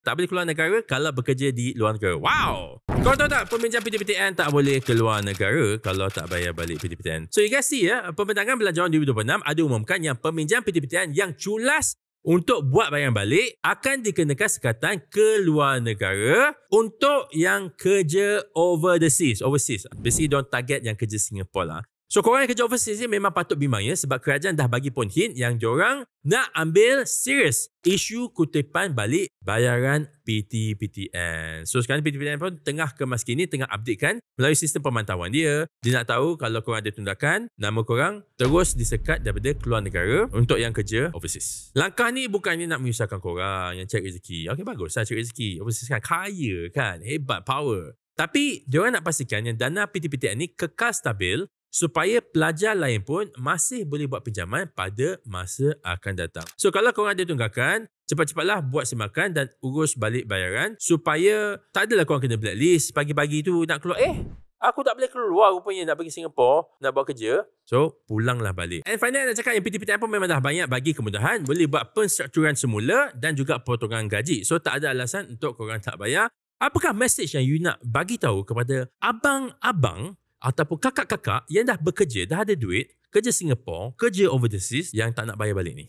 tak boleh keluar negara kalau bekerja di luar negara. Wow! Kau tahu tak, peminjam PTPTN tak boleh keluar negara kalau tak bayar balik PTPTN. So you guys see ya, Pembentangan Belanjawan 2026 ada umumkan yang peminjam PTPTN yang culas untuk buat bayaran balik akan dikenakan sekatan ke luar negara untuk yang kerja overseas. Basically, don't target yang kerja Singapore lah. So, korang yang kerja overseas ni memang patut bimbang ya, sebab kerajaan dah bagi pun hint yang diorang nak ambil serius isu kutipan balik bayaran PTPTN. So, sekarang PTPTN pun tengah kemas kini, tengah updatekan melalui sistem pemantauan dia. Dia nak tahu kalau korang ada tundakan, nama korang terus disekat daripada keluar negara untuk yang kerja overseas. Langkah ni bukannya nak menyusahkan korang yang cari rezeki. Okey, bagus lah cari rezeki. Overseas kan kaya kan, hebat, power. Tapi, diorang nak pastikan yang dana PTPTN ni kekal stabil supaya pelajar lain pun masih boleh buat pinjaman pada masa akan datang. So, kalau korang ada tunggakan, cepat-cepatlah buat semakan dan urus balik bayaran supaya tak adalah korang kena blacklist. Pagi-pagi tu nak keluar, aku tak boleh keluar rupanya nak pergi Singapura, nak buat kerja. So, pulanglah balik. And finally, nak cakap yang PTPTN pun memang dah banyak bagi kemudahan. Boleh buat penstrukturan semula dan juga potongan gaji. So, tak ada alasan untuk korang tak bayar. Apakah message yang you nak bagi tahu kepada abang-abang ataupun kakak-kakak yang dah bekerja, dah ada duit, kerja Singapore, kerja overseas yang tak nak bayar balik ni?